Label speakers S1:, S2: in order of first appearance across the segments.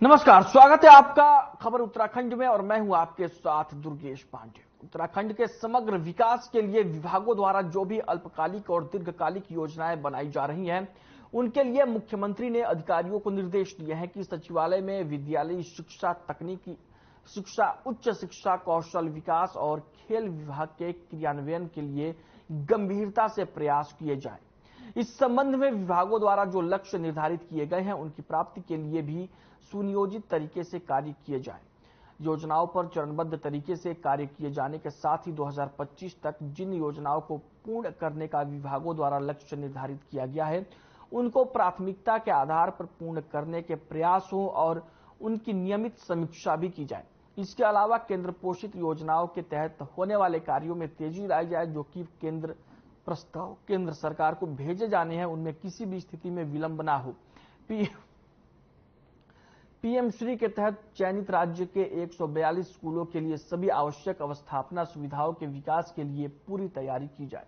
S1: नमस्कार, स्वागत है आपका खबर उत्तराखंड में और मैं हूं आपके साथ दुर्गेश पांडे। उत्तराखंड के समग्र विकास के लिए विभागों द्वारा जो भी अल्पकालिक और दीर्घकालिक योजनाएं बनाई जा रही हैं, उनके लिए मुख्यमंत्री ने अधिकारियों को निर्देश दिए हैं कि सचिवालय में विद्यालयी शिक्षा, तकनीकी शिक्षा, उच्च शिक्षा, कौशल विकास और खेल विभाग के क्रियान्वयन के लिए गंभीरता से प्रयास किए जाए। इस संबंध में विभागों द्वारा जो लक्ष्य निर्धारित किए गए हैं, उनकी प्राप्ति के लिए भी सुनियोजित तरीके से कार्य किए जाए। योजनाओं पर चरणबद्ध तरीके से कार्य किए जाने के साथ ही 2025 तक जिन योजनाओं को पूर्ण करने का विभागों द्वारा लक्ष्य निर्धारित किया गया है, उनको प्राथमिकता के आधार पर पूर्ण करने के प्रयास हो और उनकी नियमित समीक्षा भी की जाए। इसके अलावा केंद्र पोषित योजनाओं के तहत होने वाले कार्यों में तेजी लाई जाए। जो कि प्रस्ताव केंद्र सरकार को भेजे जाने हैं, उनमें किसी भी स्थिति में विलंब ना हो। पीएम श्री के तहत चयनित राज्य के 142 स्कूलों के लिए सभी आवश्यक अवस्थापना सुविधाओं के विकास के लिए पूरी तैयारी की जाए।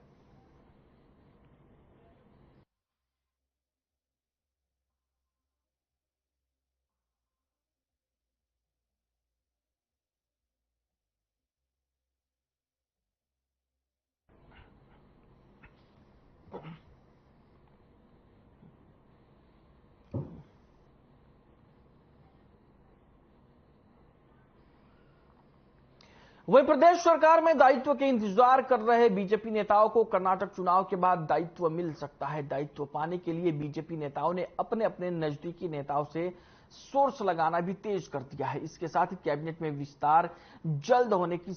S1: वहीं प्रदेश सरकार में दायित्व के इंतजार कर रहे बीजेपी नेताओं को कर्नाटक चुनाव के बाद दायित्व मिल सकता है। दायित्व पाने के लिए बीजेपी नेताओं ने अपने अपने नजदीकी नेताओं से सोर्स लगाना भी तेज कर दिया है। इसके साथ ही कैबिनेट में विस्तार जल्द होने की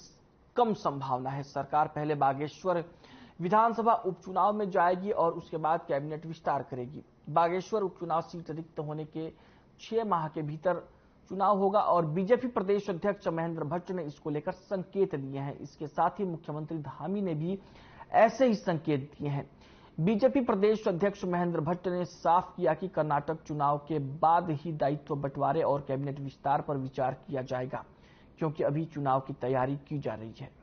S1: कम संभावना है। सरकार पहले बागेश्वर विधानसभा उपचुनाव में जाएगी और उसके बाद कैबिनेट विस्तार करेगी। बागेश्वर उपचुनाव सीट रिक्त होने के 6 माह के भीतर चुनाव होगा और बीजेपी प्रदेश अध्यक्ष महेंद्र भट्ट ने इसको लेकर संकेत दिए हैं। इसके साथ ही मुख्यमंत्री धामी ने भी ऐसे ही संकेत दिए हैं। बीजेपी प्रदेश अध्यक्ष महेंद्र भट्ट ने साफ किया कि कर्नाटक चुनाव के बाद ही दायित्व बंटवारे और कैबिनेट विस्तार पर विचार किया जाएगा, क्योंकि अभी चुनाव की तैयारी की जा रही है।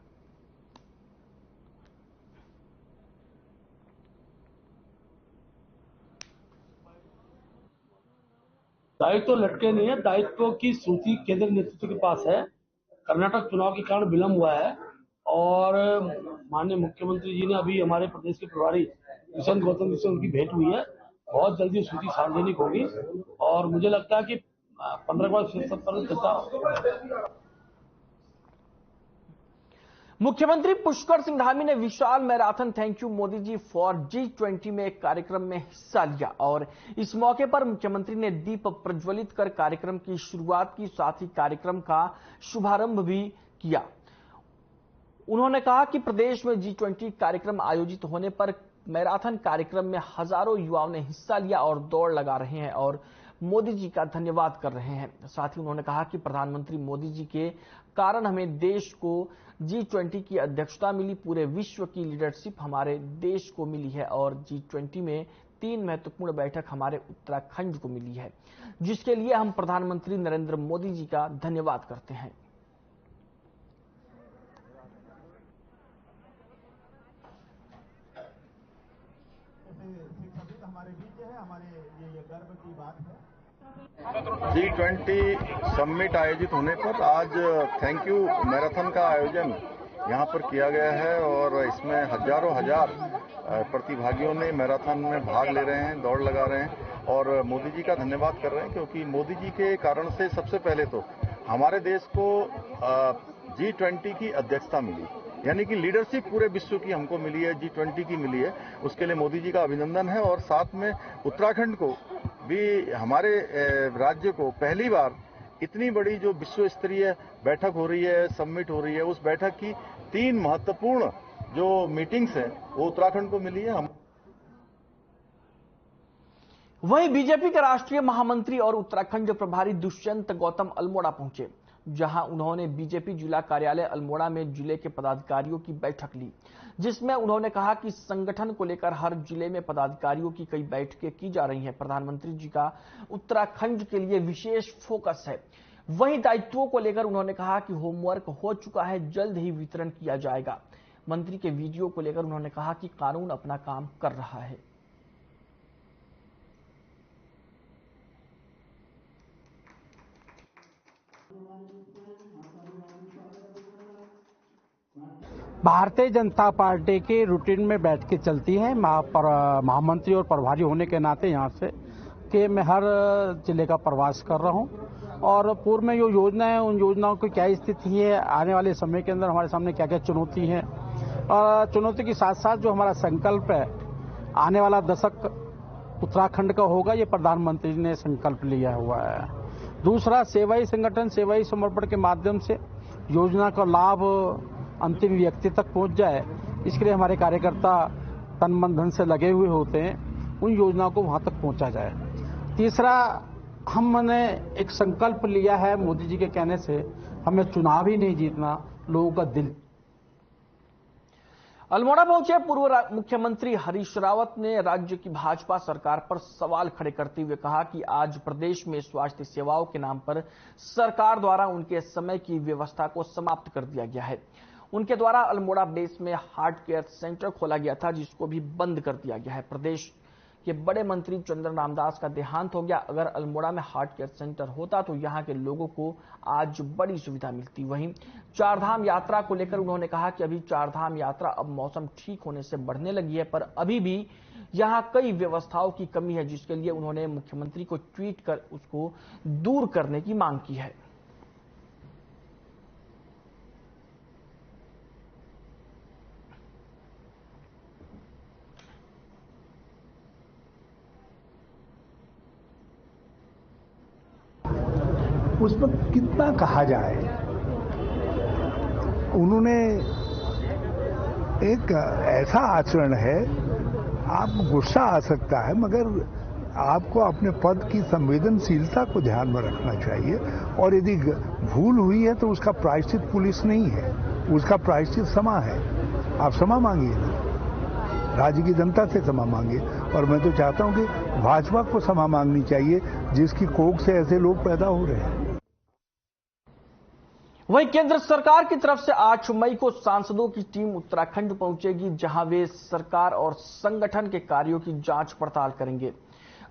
S2: दायित्व लटके नहीं है। दायित्व की सूची केंद्र नेतृत्व के पास है। कर्नाटक चुनाव के कारण विलंब हुआ है और माननीय मुख्यमंत्री जी ने अभी हमारे प्रदेश के प्रभारी किशन गौतम जी से उनकी भेंट हुई है। बहुत जल्दी सूची सार्वजनिक होगी और मुझे लगता है कि 15 बार चर्चा।
S1: मुख्यमंत्री पुष्कर सिंह धामी ने विशाल marathon thank you Modi ji for G20 में एक कार्यक्रम में हिस्सा लिया और इस मौके पर मुख्यमंत्री ने दीप प्रज्वलित कर कार्यक्रम की शुरुआत की, साथ ही कार्यक्रम का शुभारंभ भी किया। उन्होंने कहा कि प्रदेश में G20 कार्यक्रम आयोजित होने पर मैराथन कार्यक्रम में हजारों युवाओं ने हिस्सा लिया और दौड़ लगा रहे हैं और मोदी जी का धन्यवाद कर रहे हैं। साथ ही उन्होंने कहा कि प्रधानमंत्री मोदी जी के कारण हमें देश को G20 की अध्यक्षता मिली। पूरे विश्व की लीडरशिप हमारे देश को मिली है और G20 में 3 महत्वपूर्ण बैठक हमारे उत्तराखंड को मिली है, जिसके लिए हम प्रधानमंत्री नरेंद्र मोदी जी का धन्यवाद करते हैं।
S3: हमारे बीच है, हमारे ये गर्व की बात है।
S4: G20 समिट आयोजित होने पर आज थैंक यू मैराथन का आयोजन यहाँ पर किया गया है और इसमें हजारों हजार प्रतिभागियों ने मैराथन में भाग ले रहे हैं, दौड़ लगा रहे हैं और मोदी जी का धन्यवाद कर रहे हैं, क्योंकि मोदी जी के कारण से सबसे पहले तो हमारे देश को G20 की अध्यक्षता मिली, यानी कि लीडरशिप पूरे विश्व की हमको मिली है, G20 की मिली है। उसके लिए मोदी जी का अभिनंदन है और साथ में उत्तराखंड को भी, हमारे राज्य को पहली बार इतनी बड़ी जो विश्व स्तरीय बैठक हो रही है, समिट हो रही है, उस बैठक की 3 महत्वपूर्ण जो मीटिंग्स हैं वो उत्तराखंड को मिली है।
S1: वहीं बीजेपी के राष्ट्रीय महामंत्री और उत्तराखंड प्रभारी दुष्यंत गौतम अल्मोड़ा पहुंचे, जहां उन्होंने बीजेपी जिला कार्यालय अल्मोड़ा में जिले के पदाधिकारियों की बैठक ली, जिसमें उन्होंने कहा कि संगठन को लेकर हर जिले में पदाधिकारियों की कई बैठकें की जा रही हैं। प्रधानमंत्री जी का उत्तराखंड के लिए विशेष फोकस है। वहीं दायित्वों को लेकर उन्होंने कहा कि होमवर्क हो चुका है, जल्द ही वितरण किया जाएगा। मंत्री के वीडियो को लेकर उन्होंने कहा कि कानून अपना काम कर रहा है।
S5: भारतीय जनता पार्टी की रूटीन में बैठ के चलती है। महामंत्री और प्रभारी होने के नाते यहाँ से कि मैं हर जिले का प्रवास कर रहा हूँ और पूर्व में जो योजना है उन योजनाओं की क्या स्थिति है, आने वाले समय के अंदर हमारे सामने क्या क्या चुनौती है और चुनौती के साथ साथ जो हमारा संकल्प है आने वाला दशक उत्तराखंड का होगा, ये प्रधानमंत्री ने संकल्प लिया हुआ है। दूसरा, सेवाई संगठन सेवाई समर्पण के माध्यम से योजना का लाभ अंतिम व्यक्ति तक पहुंच जाए, इसके लिए हमारे कार्यकर्ता तन मन धन से लगे हुए होते हैं, उन योजनाओं को वहां तक पहुंचा जाए। तीसरा, हमने एक संकल्प लिया है मोदी जी के कहने से, हमें चुनाव ही नहीं जीतना, लोगों का दिल।
S1: अल्मोड़ा पहुंचे पूर्व मुख्यमंत्री हरीश रावत ने राज्य की भाजपा सरकार पर सवाल खड़े करते हुए कहा कि आज प्रदेश में स्वास्थ्य सेवाओं के नाम पर सरकार द्वारा उनके समय की व्यवस्था को समाप्त कर दिया गया है। उनके द्वारा अल्मोड़ा बेस में हार्ट केयर सेंटर खोला गया था, जिसको भी बंद कर दिया गया है। प्रदेश के बड़े मंत्री चंद्र रामदास का देहांत हो गया। अगर अल्मोड़ा में हार्ट केयर सेंटर होता तो यहां के लोगों को आज बड़ी सुविधा मिलती। वहीं चारधाम यात्रा को लेकर उन्होंने कहा कि अभी चारधाम यात्रा अब मौसम ठीक होने से बढ़ने लगी है, पर अभी भी यहां कई व्यवस्थाओं की कमी है, जिसके लिए उन्होंने मुख्यमंत्री को ट्वीट कर उसको दूर करने की मांग की है।
S6: उस पर कितना कहा जाए। उन्होंने एक ऐसा आचरण है, आप गुस्सा आ सकता है, मगर आपको अपने पद की संवेदनशीलता को ध्यान में रखना चाहिए और यदि भूल हुई है तो उसका प्रायश्चित पुलिस नहीं है, उसका प्रायश्चित क्षमा है। आप क्षमा मांगिए ना, राज्य की जनता से क्षमा मांगिए। और मैं तो चाहता हूं कि भाजपा को क्षमा मांगनी चाहिए, जिसकी कोख से ऐसे लोग पैदा हो रहे हैं।
S1: वहीं केंद्र सरकार की तरफ से 8 मई को सांसदों की टीम उत्तराखंड पहुंचेगी, जहां वे सरकार और संगठन के कार्यों की जांच पड़ताल करेंगे।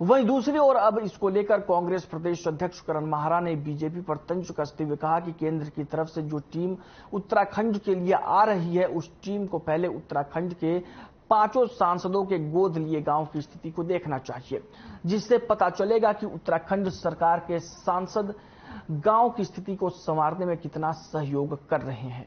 S1: वहीं दूसरी ओर अब इसको लेकर कांग्रेस प्रदेश अध्यक्ष करण माहरा ने बीजेपी पर तंज कसते हुए कहा कि केंद्र की तरफ से जो टीम उत्तराखंड के लिए आ रही है, उस टीम को पहले उत्तराखंड के 5 सांसदों के गोद लिए गांव की स्थिति को देखना चाहिए, जिससे पता चलेगा कि उत्तराखंड सरकार के सांसद गांव की स्थिति को संवारने में कितना सहयोग कर रहे हैं।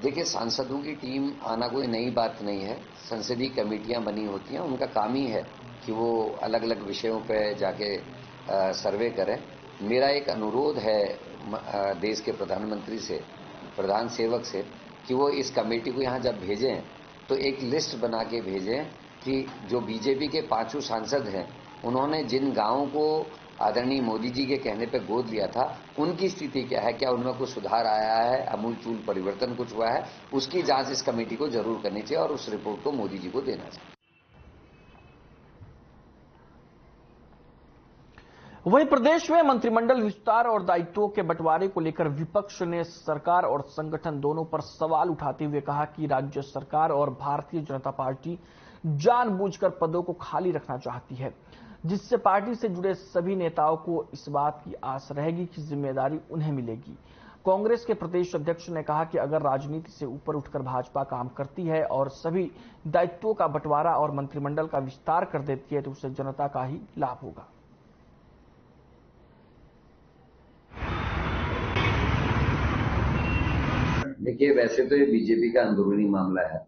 S7: देखिए, सांसदों की टीम आना कोई नई बात नहीं है। संसदीय कमेटियां बनी होती हैं, उनका काम ही है कि वो अलग अलग विषयों पे जाके सर्वे करें। मेरा एक अनुरोध है देश के प्रधानमंत्री से, प्रधान सेवक से, कि वो इस कमेटी को यहाँ जब भेजें तो एक लिस्ट बना के भेजें कि जो बीजेपी के 5 सांसद हैं, उन्होंने जिन गांवों को आदरणीय मोदी जी के कहने पे गोद लिया था, उनकी स्थिति क्या है, क्या उनमें कुछ सुधार आया है, अमूलचूल परिवर्तन कुछ हुआ है, उसकी जांच इस कमेटी को जरूर करनी चाहिए और उस रिपोर्ट को मोदी जी को देना चाहिए।
S1: वहीं प्रदेश में मंत्रिमंडल विस्तार और दायित्वों के बंटवारे को लेकर विपक्ष ने सरकार और संगठन दोनों पर सवाल उठाते हुए कहा कि राज्य सरकार और भारतीय जनता पार्टी जानबूझकर पदों को खाली रखना चाहती है, जिससे पार्टी से जुड़े सभी नेताओं को इस बात की आस रहेगी कि जिम्मेदारी उन्हें मिलेगी। कांग्रेस के प्रदेश अध्यक्ष ने कहा कि अगर राजनीति से ऊपर उठकर भाजपा काम करती है और सभी दायित्वों का बंटवारा और मंत्रिमंडल का विस्तार कर देती है, तो उससे जनता का ही लाभ होगा।
S7: देखिए, वैसे तो ये बीजेपी का अंदरूनी मामला है,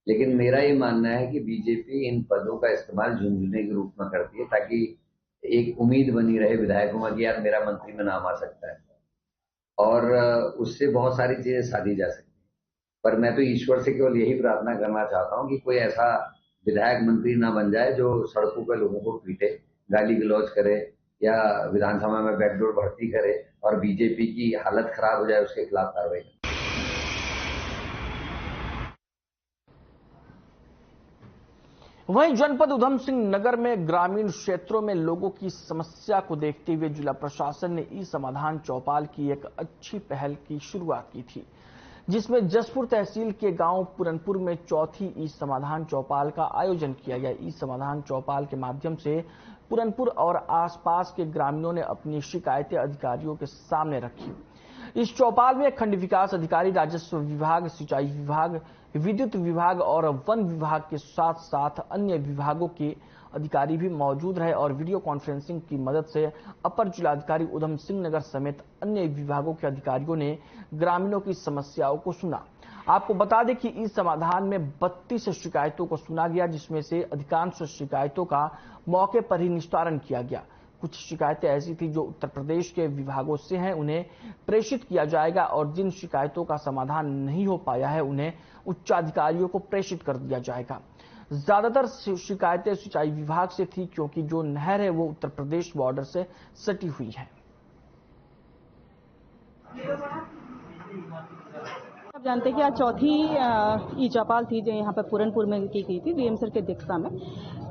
S7: लेकिन मेरा ये मानना है कि बीजेपी इन पदों का इस्तेमाल झुनझुने के रूप में करती है, ताकि एक उम्मीद बनी रहे विधायकों में कि यार मेरा मंत्री में नाम आ सकता है और उससे बहुत सारी चीजें साधी जा सकती है। पर मैं तो ईश्वर से केवल यही प्रार्थना करना चाहता हूं कि कोई ऐसा विधायक मंत्री ना बन जाए जो सड़कों पर लोगों को पीटे, गाली गलौज करे या विधानसभा में बैकडोर भर्ती करे और बीजेपी की हालत खराब हो जाए, उसके खिलाफ कार्रवाई करे।
S1: वहीं जनपद उधम सिंह नगर में ग्रामीण क्षेत्रों में लोगों की समस्या को देखते हुए जिला प्रशासन ने ई समाधान चौपाल की एक अच्छी पहल की शुरुआत की थी। जिसमें जसपुर तहसील के गांव पुरनपुर में चौथी ई समाधान चौपाल का आयोजन किया गया। ई समाधान चौपाल के माध्यम से पुरनपुर और आसपास के ग्रामीणों ने अपनी शिकायतें अधिकारियों के सामने रखी। इस चौपाल में खंड विकास अधिकारी, राजस्व विभाग, सिंचाई विभाग, विद्युत विभाग और वन विभाग के साथ साथ अन्य विभागों के अधिकारी भी मौजूद रहे और वीडियो कॉन्फ्रेंसिंग की मदद से अपर जिलाधिकारी उधम सिंह नगर समेत अन्य विभागों के अधिकारियों ने ग्रामीणों की समस्याओं को सुना। आपको बता दें कि इस समाधान में 32 शिकायतों को सुना गया, जिसमें से अधिकांश शिकायतों का मौके पर ही निस्तारण किया गया। कुछ शिकायतें ऐसी थी जो उत्तर प्रदेश के विभागों से हैं, उन्हें प्रेषित किया जाएगा और जिन शिकायतों का समाधान नहीं हो पाया है उन्हें उच्चाधिकारियों को प्रेषित कर दिया जाएगा। ज्यादातर शिकायतें सिंचाई विभाग से थी, क्योंकि जो नहर है वो उत्तर प्रदेश बॉर्डर से सटी हुई है।
S8: आप जानते हैं कि आज चौथी ई चौपाल थी जो यहाँ पर पूरनपुर में की गई थी डीएम सर की अध्यक्षता में।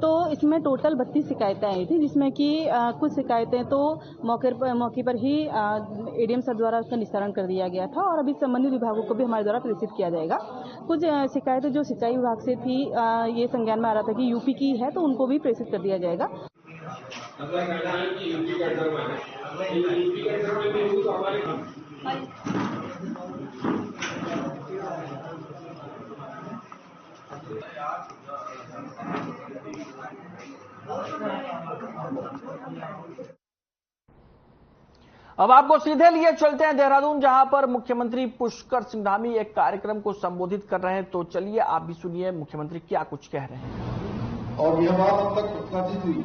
S8: तो इसमें टोटल 32 शिकायतें आई थी, जिसमें कि कुछ शिकायतें तो मौके पर ही एडीएम सर द्वारा उसका निस्तारण कर दिया गया था और अभी संबंधित विभागों को भी हमारे द्वारा प्रेषित किया जाएगा। कुछ शिकायतें जो सिंचाई विभाग से थी, ये संज्ञान में आ रहा था कि यूपी की है, तो उनको भी प्रेषित कर दिया जाएगा।
S1: अब आपको सीधे लिए चलते हैं देहरादून, जहां पर मुख्यमंत्री पुष्कर सिंह धामी एक कार्यक्रम को संबोधित कर रहे हैं। तो चलिए आप भी सुनिए मुख्यमंत्री क्या कुछ कह रहे हैं।
S9: और यह बात अब तक प्रतिपादित हुई,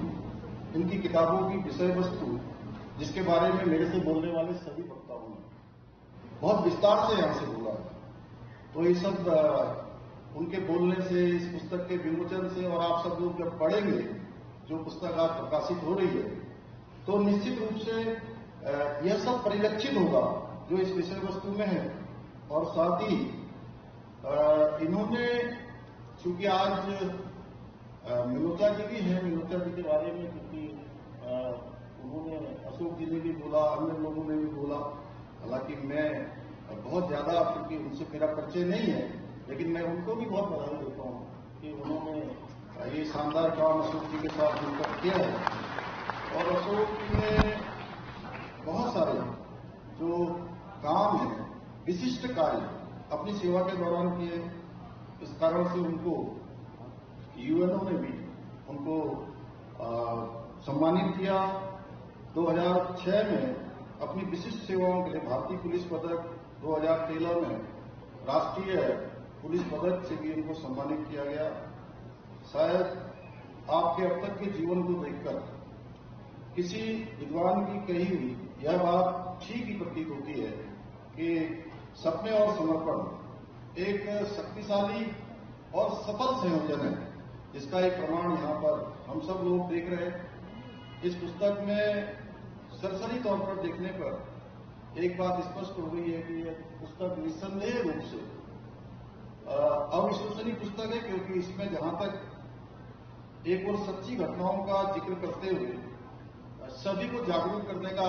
S9: इनकी किताबों की विषय वस्तु जिसके बारे में मेरे से बोलने वाले सभी वक्ताओं ने बहुत विस्तार से यहां से बोला, तो ये सब उनके बोलने से, इस पुस्तक के विमोचन से और आप सब लोग जब पढ़ेंगे जो पुस्तक आज प्रकाशित हो रही है, तो निश्चित रूप से यह सब परिलक्षित होगा जो इस विषय वस्तु में है। और साथ ही इन्होंने, चूंकि आज मिनोचा जी भी है, मिनोचा जी के बारे में क्योंकि उन्होंने, अशोक जी ने भी बोला, अन्य लोगों ने भी बोला, हालांकि मैं बहुत ज्यादा, क्योंकि उनसे मेरा परिचय नहीं है, लेकिन मैं उनको भी बहुत बधाई देता हूं कि उन्होंने ये शानदार काम अशोक जी के साथ मिलकर किया है। और अशोक जी ने बहुत सारे जो काम है, विशिष्ट कार्य अपनी सेवा के दौरान किए। इस कारण से उनको यूएनओ ने भी उनको सम्मानित किया। 2006 में अपनी विशिष्ट सेवाओं के लिए भारतीय पुलिस पदक, 2013 में राष्ट्रीय पुलिस पदक से भी उनको सम्मानित किया गया। शायद आपके अब तक के जीवन को देखकर किसी विद्वान की कही हुई यह बात ठीक ही प्रतीत होती है कि सपने और समर्पण एक शक्तिशाली और सफल संयोजन है, जिसका एक प्रमाण यहां पर हम सब लोग देख रहे हैं। इस पुस्तक में सरसरी तौर पर देखने पर एक बात स्पष्ट हो गई है कि यह पुस्तक निस्संदेह रूप से अविश्वसनीय पुस्तक है, क्योंकि इसमें जहां तक एक और सच्ची घटनाओं का जिक्र करते हुए सभी को जागरूक करने का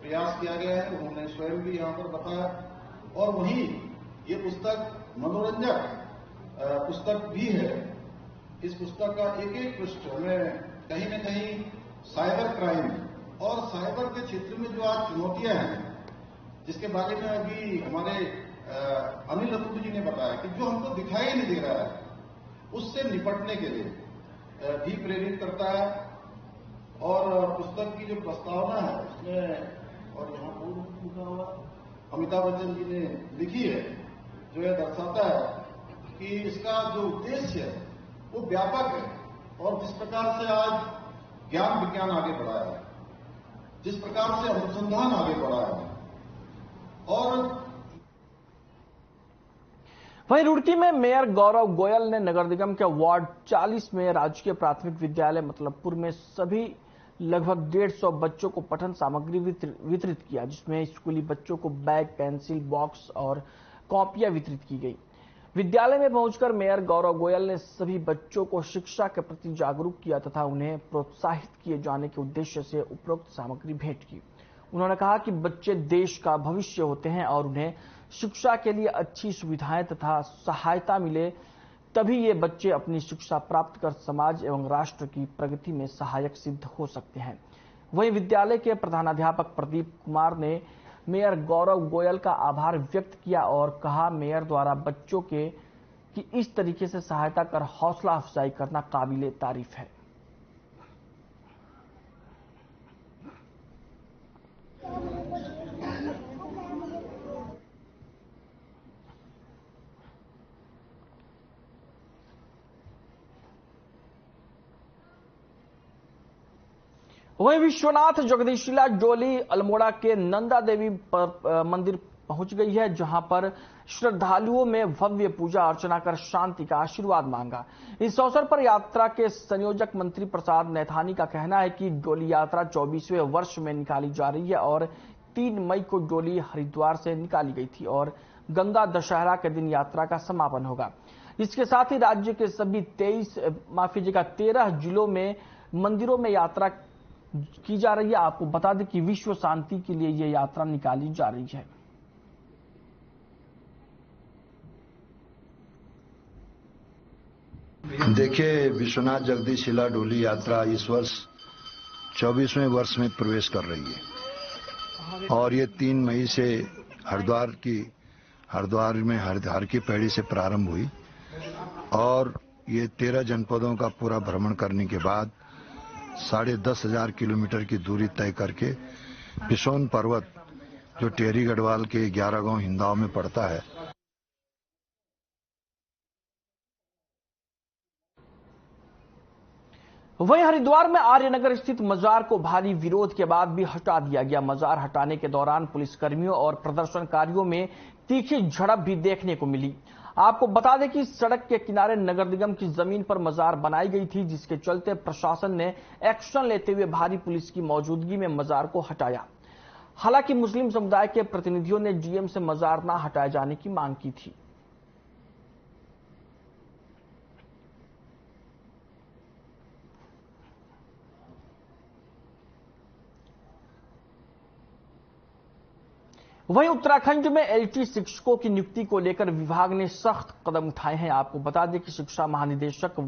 S9: प्रयास किया गया है, उन्होंने स्वयं भी यहां पर बताया। और वहीं ये पुस्तक मनोरंजक पुस्तक भी है। इस पुस्तक का एक एक पृष्ठ हमें कहीं न कहीं साइबर क्राइम और साइबर के क्षेत्र में जो आज चुनौतियां हैं, जिसके बारे में अभी हमारे अनिल अतुल जी ने बताया कि जो हमको दिखाई नहीं दे रहा है, उससे निपटने के लिए भी प्रेरित करता है। और पुस्तक की जो प्रस्तावना है उसमें, और यहाँ पूर्व लिखा हुआ अमिताभ बच्चन जी ने लिखी है, जो यह दर्शाता है कि इसका जो उद्देश्य है वो व्यापक है। और जिस प्रकार से आज ज्ञान विज्ञान आगे बढ़ा है, जिस प्रकार से अनुसंधान आगे बढ़ा है, और
S1: वहीं रुड़की में मेयर गौरव गोयल ने नगर निगम के वार्ड 40 में राजकीय प्राथमिक विद्यालय मतलबपुर में सभी लगभग 150 बच्चों को पठन सामग्री वितरित किया, जिसमें स्कूली बच्चों को बैग, पेंसिल बॉक्स और कॉपियां वितरित की गई। विद्यालय में पहुंचकर मेयर गौरव गोयल ने सभी बच्चों को शिक्षा के प्रति जागरूक किया तथा उन्हें प्रोत्साहित किए जाने के उद्देश्य से उपरोक्त सामग्री भेंट की। उन्होंने कहा कि बच्चे देश का भविष्य होते हैं और उन्हें शिक्षा के लिए अच्छी सुविधाएं तथा सहायता मिले, तभी ये बच्चे अपनी शिक्षा प्राप्त कर समाज एवं राष्ट्र की प्रगति में सहायक सिद्ध हो सकते हैं। वहीं विद्यालय के प्रधानाध्यापक प्रदीप कुमार ने मेयर गौरव गोयल का आभार व्यक्त किया और कहा, मेयर द्वारा बच्चों के कि इस तरीके से सहायता कर हौसला अफजाई करना काबिले तारीफ है। वहीं विश्वनाथ जगदीशिला डोली अल्मोड़ा के नंदा देवी मंदिर पहुंच गई है, जहां पर श्रद्धालुओं में भव्य पूजा अर्चना कर शांति का आशीर्वाद मांगा। इस अवसर पर यात्रा के संयोजक मंत्री प्रसाद नैथानी का कहना है कि डोली यात्रा 24वें वर्ष में निकाली जा रही है और 3 मई को डोली हरिद्वार से निकाली गई थी और गंगा दशहरा के दिन यात्रा का समापन होगा। इसके साथ ही राज्य के सभी 13 जिलों में मंदिरों में यात्रा की जा रही है। आपको बता दें कि विश्व शांति के लिए यह यात्रा निकाली जा रही है।
S10: देखिए, विश्वनाथ जगदीशिला डोली यात्रा इस वर्ष 24वें वर्ष में प्रवेश कर रही है और ये 3 मई से हरिद्वार में हर की पैड़ी से प्रारंभ हुई और ये 13 जनपदों का पूरा भ्रमण करने के बाद 10,500 किलोमीटर की दूरी तय करके पिसोन पर्वत जो टेहरी गढ़वाल के 11 गांव हिंदाव में पड़ता है।
S1: वहीं हरिद्वार में आर्यनगर स्थित मजार को भारी विरोध के बाद भी हटा दिया गया। मजार हटाने के दौरान पुलिसकर्मियों और प्रदर्शनकारियों में तीखी झड़प भी देखने को मिली। आपको बता दें कि सड़क के किनारे नगर निगम की जमीन पर मजार बनाई गई थी, जिसके चलते प्रशासन ने एक्शन लेते हुए भारी पुलिस की मौजूदगी में मजार को हटाया। हालांकि मुस्लिम समुदाय के प्रतिनिधियों ने डीएम से मजार न हटाए जाने की मांग की थी। वहीं उत्तराखंड में एलटी शिक्षकों की नियुक्ति को लेकर विभाग ने सख्त कदम उठाए हैं। आपको बता दें कि शिक्षा महानिदेशक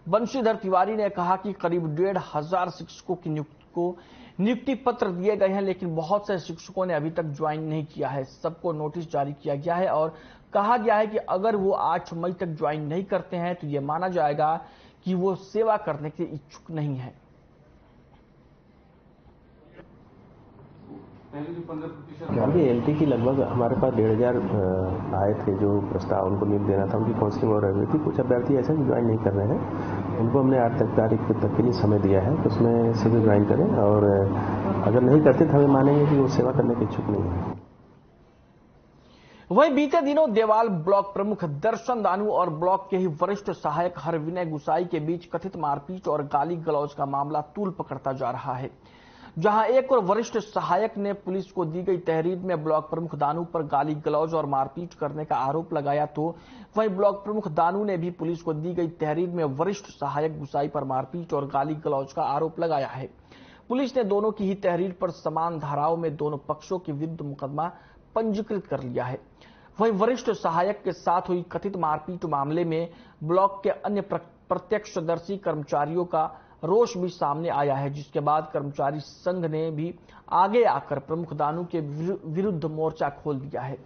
S1: बंशीधर तिवारी ने कहा कि करीब 1,500 शिक्षकों की नियुक्ति पत्र दिए गए हैं, लेकिन बहुत से शिक्षकों ने अभी तक ज्वाइन नहीं किया है। सबको नोटिस जारी किया गया है और कहा गया है कि अगर वो 8 मई तक ज्वाइन नहीं करते हैं तो ये माना जाएगा कि वो सेवा करने के इच्छुक नहीं है।
S11: एलटी की लगभग हमारे पास 1,500 आए थे जो प्रस्ताव उनको नियुक्ति देना था। उनकी काउंसलिंग हो रही थी। कुछ अभ्यर्थी ऐसे जो ज्वाइन नहीं कर रहे हैं, उनको हमने 8 तारीख तक के लिए समय दिया है तो उसमें से भी ज्वाइन करें और अगर नहीं करते तो हमें मानेंगे कि वो सेवा करने के इच्छुक नहीं है।
S1: वहीं बीते दिनों देवाल ब्लॉक प्रमुख दर्शन दानू और ब्लॉक के ही वरिष्ठ सहायक हरविनय गुसाई के बीच कथित मारपीट और गाली गलौज का मामला तूल पकड़ता जा रहा है। जहां एक और वरिष्ठ सहायक ने पुलिस को दी गई तहरीर में ब्लॉक प्रमुख दानू पर गाली गलौज और मारपीट करने का आरोप लगाया, तो वहीं ब्लॉक प्रमुख दानू ने भी पुलिस को दी गई तहरीर में वरिष्ठ सहायक गुसाई पर मारपीट और गाली गलौज का आरोप लगाया है। पुलिस ने दोनों की ही तहरीर पर समान धाराओं में दोनों पक्षों के विरुद्ध मुकदमा पंजीकृत कर लिया है। वहीं वरिष्ठ सहायक के साथ हुई कथित मारपीट मामले में ब्लॉक के अन्य प्रत्यक्षदर्शी कर्मचारियों का रोष भी सामने आया है, जिसके बाद कर्मचारी संघ ने भी आगे आकर प्रमुख दानू के विरुद्ध मोर्चा खोल दिया है।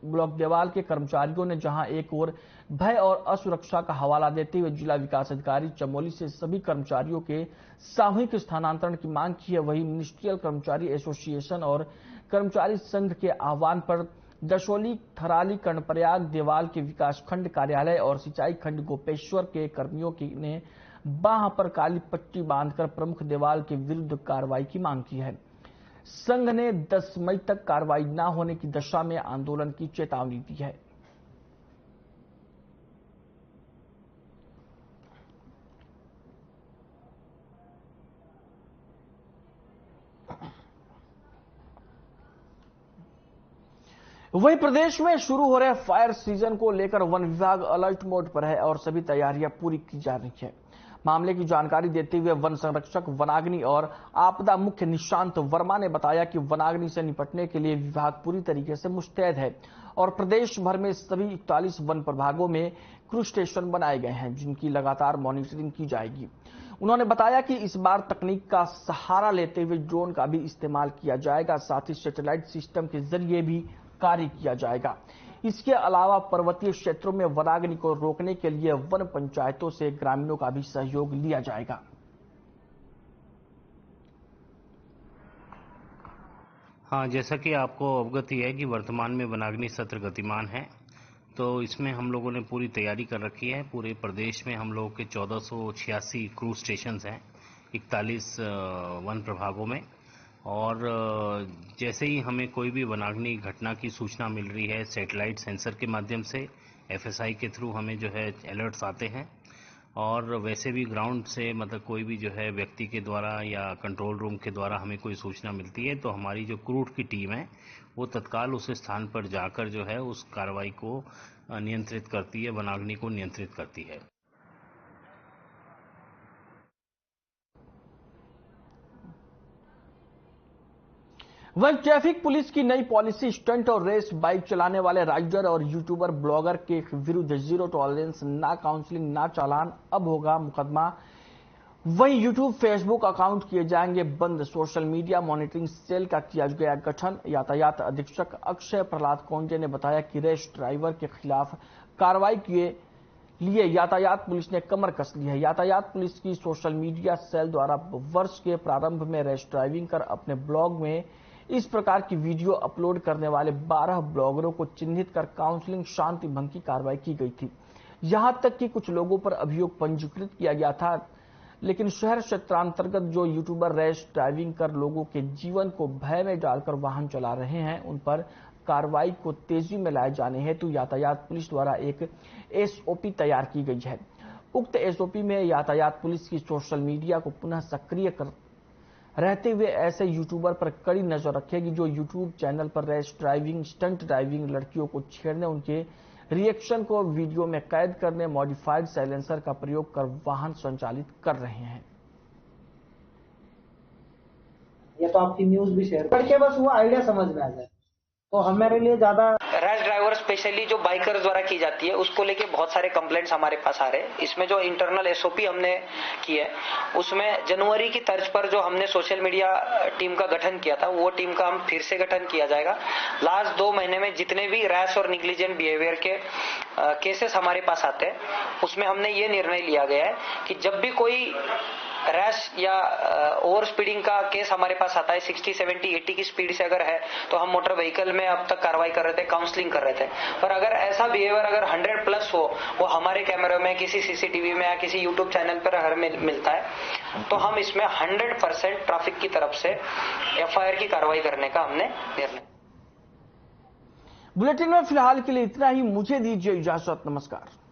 S1: ब्लॉक देवाल के कर्मचारियों ने जहां एक ओर भय और असुरक्षा का हवाला देते हुए जिला विकास अधिकारी चमोली से सभी कर्मचारियों के सामूहिक स्थानांतरण की मांग की है, वहीं मिनिस्ट्रियल कर्मचारी एसोसिएशन और कर्मचारी संघ के आह्वान पर दशोली, थराली, कर्णप्रयाग, देवाल के विकास खंड कार्यालय और सिंचाई खंड गोपेश्वर के कर्मियों ने बाह पर काली पट्टी बांधकर प्रमुख देवाल के विरुद्ध कार्रवाई की मांग की है। संघ ने 10 मई तक कार्रवाई न होने की दशा में आंदोलन की चेतावनी दी है। वहीं प्रदेश में शुरू हो रहे फायर सीजन को लेकर वन विभाग अलर्ट मोड पर है और सभी तैयारियां पूरी की जा रही है। मामले की जानकारी देते हुए वन संरक्षक वनाग्नि और आपदा मुख्य निशांत वर्मा ने बताया कि वनाग्नि से निपटने के लिए विभाग पूरी तरीके से मुस्तैद है और प्रदेश भर में सभी 41 वन प्रभागों में क्रूज स्टेशन बनाए गए हैं, जिनकी लगातार मॉनिटरिंग की जाएगी। उन्होंने बताया कि इस बार तकनीक का सहारा लेते हुए ड्रोन का भी इस्तेमाल किया जाएगा, साथ ही सैटेलाइट सिस्टम के जरिए भी कार्य किया जाएगा। इसके अलावा पर्वतीय क्षेत्रों में वनाग्नि को रोकने के लिए वन पंचायतों से ग्रामीणों का भी सहयोग लिया जाएगा।
S12: हाँ, जैसा कि आपको अवगत ही है कि वर्तमान में वनाग्नि सत्र गतिमान है, तो इसमें हम लोगों ने पूरी तैयारी कर रखी है। पूरे प्रदेश में हम लोगों के 1486 क्रूज स्टेशन हैं 41 वन प्रभागों में, और जैसे ही हमें कोई भी वनाग्नि घटना की सूचना मिल रही है, सैटेलाइट सेंसर के माध्यम से FSI के थ्रू हमें जो है अलर्ट्स आते हैं, और वैसे भी ग्राउंड से मतलब कोई भी जो है व्यक्ति के द्वारा या कंट्रोल रूम के द्वारा हमें कोई सूचना मिलती है तो हमारी जो क्रूड की टीम है वो तत्काल उस स्थान पर जाकर जो है उस कार्रवाई को नियंत्रित करती है, वनाग्नि को नियंत्रित करती है।
S1: वहीं ट्रैफिक पुलिस की नई पॉलिसी स्टंट और रेस बाइक चलाने वाले राइडर और यूट्यूबर ब्लॉगर के विरुद्ध जीरो टॉलरेंस, ना काउंसलिंग ना चालान, अब होगा मुकदमा। वहीं यूट्यूब फेसबुक अकाउंट किए जाएंगे बंद। सोशल मीडिया मॉनिटरिंग सेल का किया गया गठन। यातायात अधीक्षक अक्षय प्रहलाद कोंजे ने बताया कि रेस ड्राइवर के खिलाफ कार्रवाई के लिए यातायात पुलिस ने कमर कस ली है। यातायात पुलिस की सोशल मीडिया सेल द्वारा वर्ष के प्रारंभ में रेस ड्राइविंग कर अपने ब्लॉग में इस प्रकार की वीडियो अपलोड करने वाले 12 ब्लॉगरों को चिन्हित कर काउंसलिंग शांति भंग की कार्रवाई की गई थी। यहां तक कि कुछ लोगों पर अभियोग पंजीकृत किया गया था, लेकिन शहर क्षेत्रांतर्गत जो यूट्यूबर रैश ड्राइविंग कर लोगों के जीवन को भय में डालकर वाहन चला रहे हैं, उन पर कार्रवाई को तेजी में लाए जाने हेतु यातायात पुलिस द्वारा एक SOP तैयार की गई है। उक्त SOP में यातायात पुलिस की सोशल मीडिया को पुनः सक्रिय कर रहते हुए ऐसे यूट्यूबर पर कड़ी नजर रखेगी जो यूट्यूब चैनल पर रैश ड्राइविंग, स्टंट ड्राइविंग, लड़कियों को छेड़ने, उनके रिएक्शन को वीडियो में कैद करने, मॉडिफाइड साइलेंसर का प्रयोग कर वाहन संचालित कर रहे हैं।
S13: ये तो आपकी न्यूज भी शेयर करके बस वो आइडिया समझ में आ जाए तो हमारे लिए ज्यादा।
S14: रैश ड्राइवर स्पेशली जो बाइकर्स द्वारा की जाती है उसको लेके बहुत सारे कंप्लेंट्स हमारे पास आ रहे हैं। इसमें जो इंटरनल SOP हमने की है उसमें जनवरी की तर्ज पर जो हमने सोशल मीडिया टीम का गठन किया था वो टीम का हम फिर से गठन किया जाएगा। लास्ट 2 महीने में जितने भी रैश और निग्लिजेंट बिहेवियर के केसेस हमारे पास आते हैं उसमें हमने ये निर्णय लिया गया है कि जब भी कोई रैश या ओवर स्पीडिंग का केस हमारे पास आता है 60, 70, 80 की स्पीड से अगर है तो हम मोटर व्हीकल में अब तक कार्रवाई कर रहे थे, काउंसलिंग कर रहे थे। पर अगर ऐसा बिहेवियर अगर 100+ हो, वो हमारे कैमरे में, किसी CCTV में या किसी यूट्यूब चैनल पर अगर मिलता है तो हम इसमें 100% ट्रैफिक की तरफ से FIR की कार्रवाई करने का हमने निर्णय।
S1: बुलेटिन में फिलहाल के लिए इतना ही। मुझे दीजिए इजाजत। नमस्कार।